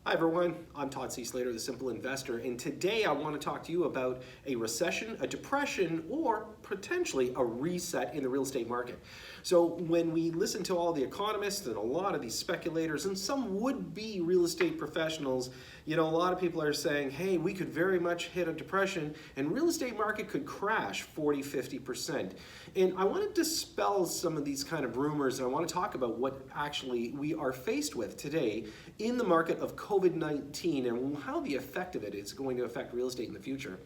Hi everyone, I'm Todd C. Slater, the Simple Investor, and today I want to talk to you about a recession, a depression, or potentially a reset in the real estate market. So when we listen to all the economists and a lot of these speculators and some would-be real estate professionals, a lot of people are saying, hey, we could very much hit a depression and real estate market could crash 40-50%. And I want to dispel some of these kind of rumors, and I want to talk about what actually we are faced with today in the market of COVID-19 and how the effect of it is going to affect real estate in the future.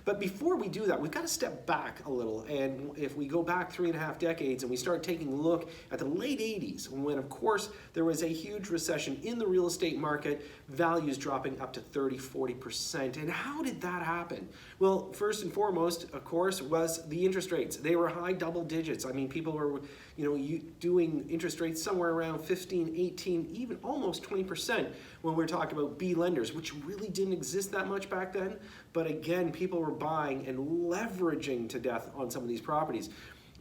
But before we do that, we've got to step back a little. And if we go back 3.5 decades and we start taking a look at the late 80s, when of course there was a huge recession in the real estate market, values dropping up to 30-40%. And how did that happen? Well, first and foremost, of course, was the interest rates. They were high double digits. I mean, people were, doing interest rates somewhere around 15, 18, even almost 20% when we're talking about B lenders, which really didn't exist that much back then. But again, people were buying and leveraging to death on some of these properties.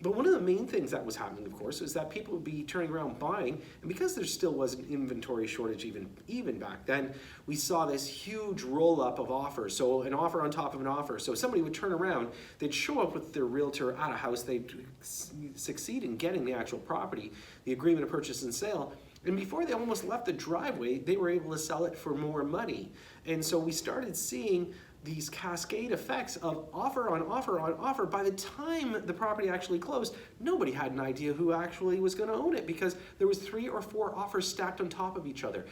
But one of the main things that was happening, of course, is that people would be turning around buying, and because there still was an inventory shortage even back then, we saw this huge roll-up of offers, so an offer on top of an offer. So somebody would turn around, they'd show up with their realtor at a house, they'd succeed in getting the actual property, the agreement of purchase and sale, and before they almost left the driveway, they were able to sell it for more money. And so we started seeing these cascade effects of offer on offer on offer. By the time the property actually closed, nobody had an idea who actually was going to own it because there was 3 or 4 offers stacked on top of each other.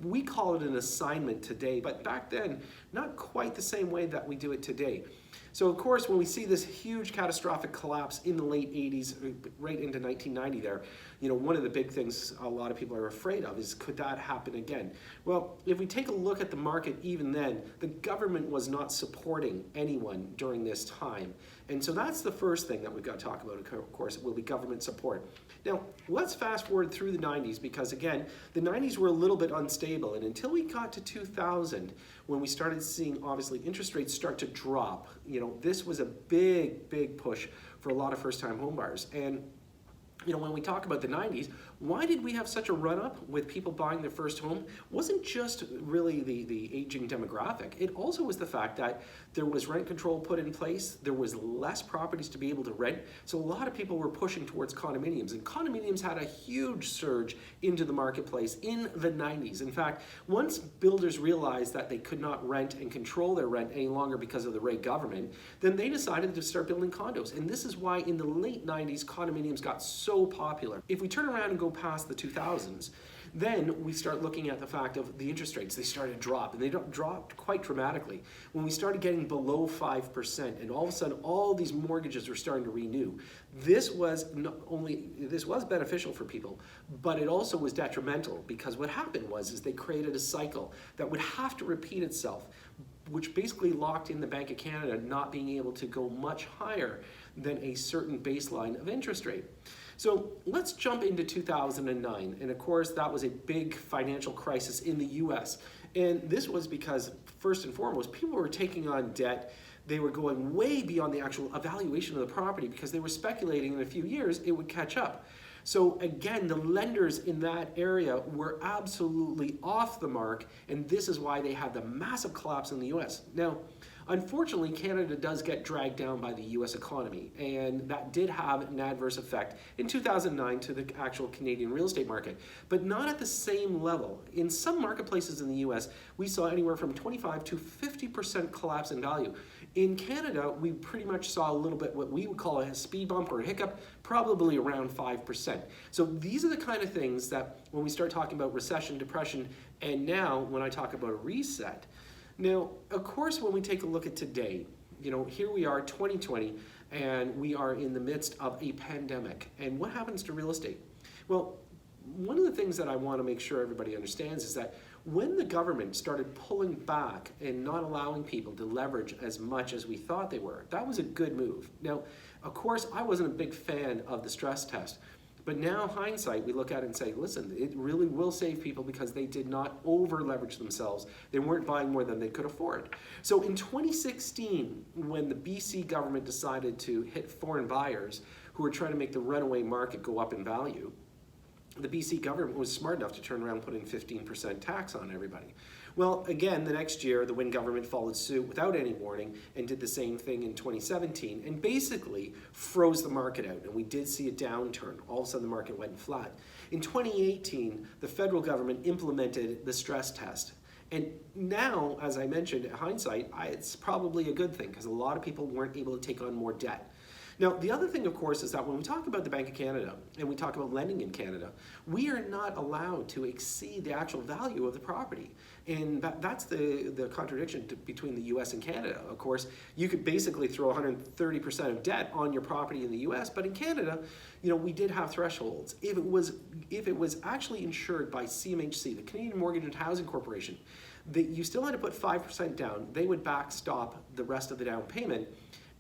We call it an assignment today, but back then, not quite the same way that we do it today. So of course, when we see this huge catastrophic collapse in the late 80s, right into 1990 there, one of the big things a lot of people are afraid of is, could that happen again? Well, if we take a look at the market even then, the government was not supporting anyone during this time. And so that's the first thing that we've got to talk about, of course, will be government support. Now, let's fast forward through the 90s because, again, the 90s were a little bit unstable. And until we got to 2000, when we started seeing, obviously, interest rates start to drop, this was a big push for a lot of first-time homebuyers. And when we talk about the 90s, why did we have such a run-up with people buying their first home? It wasn't just really the aging demographic. It also was the fact that there was rent control put in place. There was less properties to be able to rent. So a lot of people were pushing towards condominiums. And condominiums had a huge surge into the marketplace in the 90s. In fact, once builders realized that they could not rent and control their rent any longer because of the rate government, then they decided to start building condos. And this is why in the late 90s, condominiums got so popular. If we turn around and go past the 2000s, then we start looking at the fact of the interest rates. They started to drop, and they dropped quite dramatically. When we started getting below 5%, and all of a sudden all these mortgages were starting to renew, this was beneficial for people, but it also was detrimental because what happened is they created a cycle that would have to repeat itself, which basically locked in the Bank of Canada not being able to go much higher than a certain baseline of interest rate. So let's jump into 2009. And of course, that was a big financial crisis in the US. And this was because, first and foremost, people were taking on debt. They were going way beyond the actual evaluation of the property because they were speculating in a few years it would catch up. So again, the lenders in that area were absolutely off the mark, and this is why they had the massive collapse in the US. Now, unfortunately, Canada does get dragged down by the US economy, and that did have an adverse effect in 2009 to the actual Canadian real estate market, but not at the same level. In some marketplaces in the US, we saw anywhere from 25 to 50% collapse in value. In Canada, we pretty much saw a little bit what we would call a speed bump or a hiccup, probably around 5%. So these are the kind of things that when we start talking about recession, depression, and now when I talk about a reset. Now, of course, when we take a look at today, here we are, 2020, and we are in the midst of a pandemic. And what happens to real estate? Well, one of the things that I want to make sure everybody understands is that when the government started pulling back and not allowing people to leverage as much as we thought they were, that was a good move. Now, of course, I wasn't a big fan of the stress test, but now hindsight, we look at it and say, listen, it really will save people because they did not over leverage themselves. They weren't buying more than they could afford. So in 2016, when the BC government decided to hit foreign buyers who were trying to make the runaway market go up in value, the BC government was smart enough to turn around and put in 15% tax on everybody. Well, again, the next year, the Wynne government followed suit without any warning and did the same thing in 2017 and basically froze the market out. And we did see a downturn. All of a sudden, the market went flat. In 2018, the federal government implemented the stress test. And now, as I mentioned, in hindsight, it's probably a good thing because a lot of people weren't able to take on more debt. Now, the other thing, of course, is that when we talk about the Bank of Canada and we talk about lending in Canada, we are not allowed to exceed the actual value of the property. And that's the contradiction between the US and Canada. Of course, you could basically throw 130% of debt on your property in the US, but in Canada, we did have thresholds. If it was actually insured by CMHC, the Canadian Mortgage and Housing Corporation, you still had to put 5% down. They would backstop the rest of the down payment,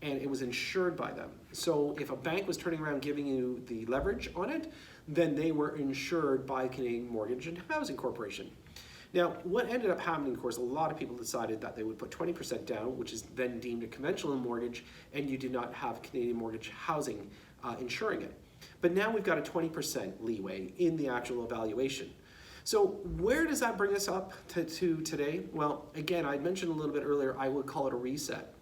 and it was insured by them. So if a bank was turning around giving you the leverage on it, then they were insured by Canadian Mortgage and Housing Corporation. Now, what ended up happening, of course, a lot of people decided that they would put 20% down, which is then deemed a conventional mortgage, and you did not have Canadian Mortgage Housing insuring it. But now we've got a 20% leeway in the actual evaluation. So where does that bring us up to today? Well, again, I mentioned a little bit earlier, I would call it a reset.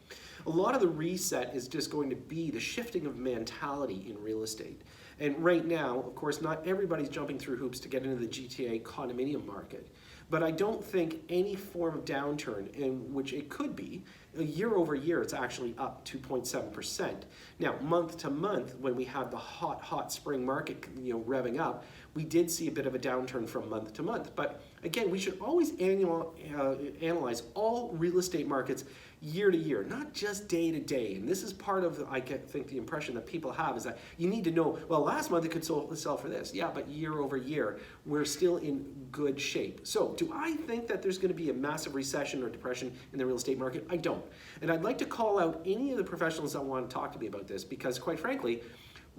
A lot of the reset is just going to be the shifting of mentality in real estate. And right now, of course, not everybody's jumping through hoops to get into the GTA condominium market. But I don't think any form of downturn, in which it could be, year over year, it's actually up 2.7%. Now, month to month, when we had the hot spring market, revving up, we did see a bit of a downturn from month to month. But again, we should always analyze all real estate markets year to year, not just day to day. And this is part of, I think, the impression that people have is that you need to know, well, last month it could sell for this. Yeah, but year over year, we're still in good shape. So do I think that there's going to be a massive recession or depression in the real estate market? I don't. And I'd like to call out any of the professionals that want to talk to me about this because, quite frankly,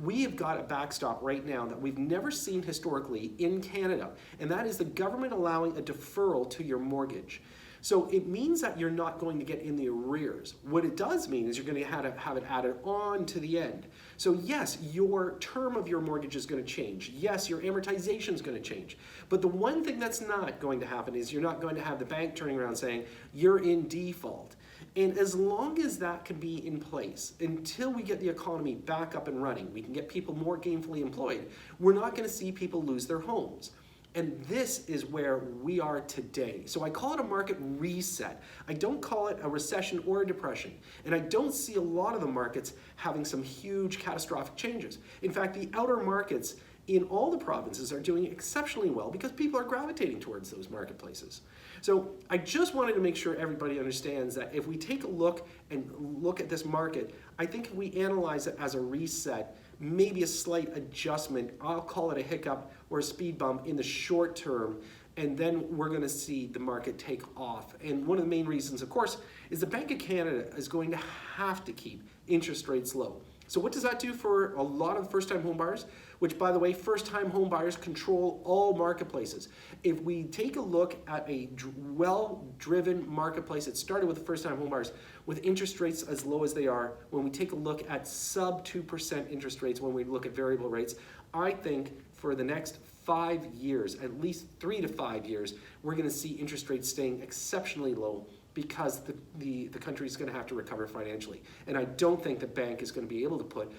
we have got a backstop right now that we've never seen historically in Canada, and that is the government allowing a deferral to your mortgage. So it means that you're not going to get in the arrears. What it does mean is you're going to have it added on to the end. So yes, your term of your mortgage is going to change. Yes, your amortization is going to change. But the one thing that's not going to happen is you're not going to have the bank turning around saying, you're in default. And as long as that can be in place, until we get the economy back up and running, we can get people more gainfully employed, we're not going to see people lose their homes. And this is where we are today. So I call it a market reset. I don't call it a recession or a depression. And I don't see a lot of the markets having some huge catastrophic changes. In fact, the outer markets in all the provinces are doing exceptionally well because people are gravitating towards those marketplaces. So I just wanted to make sure everybody understands that if we take a look at this market, I think if we analyze it as a reset, maybe a slight adjustment, I'll call it a hiccup or a speed bump in the short term, and then we're going to see the market take off. And one of the main reasons, of course, is the Bank of Canada is going to have to keep interest rates low. So what does that do for a lot of first-time home buyers? Which, by the way, first-time home buyers control all marketplaces. If we take a look at a well-driven marketplace, it started with first-time home buyers with interest rates as low as they are. When we take a look at sub 2% interest rates, when we look at variable rates, I think for the next 5 years, at least 3 to 5 years, we're going to see interest rates staying exceptionally low because the country is going to have to recover financially. And I don't think the bank is going to be able to put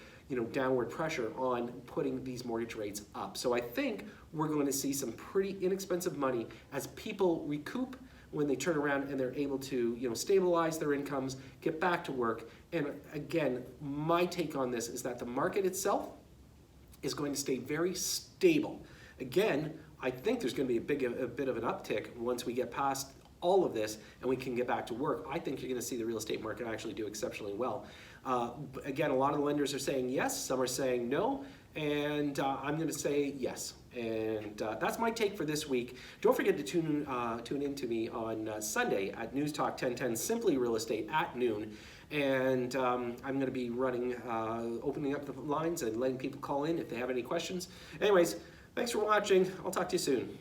downward pressure on putting these mortgage rates up. So I think we're going to see some pretty inexpensive money as people recoup when they turn around and they're able to stabilize their incomes, get back to work. And again, my take on this is that the market itself is going to stay very stable. Again, I think there's going to be a bit of an uptick once we get past all of this and we can get back to work. I think you're going to see the real estate market actually do exceptionally well. Again, a lot of the lenders are saying yes, some are saying no, and I'm going to say yes. And that's my take for this week. Don't forget to tune in to me on Sunday at News Talk 1010, Simply Real Estate at noon. And I'm going to be opening up the lines and letting people call in if they have any questions. Anyways, thanks for watching. I'll talk to you soon.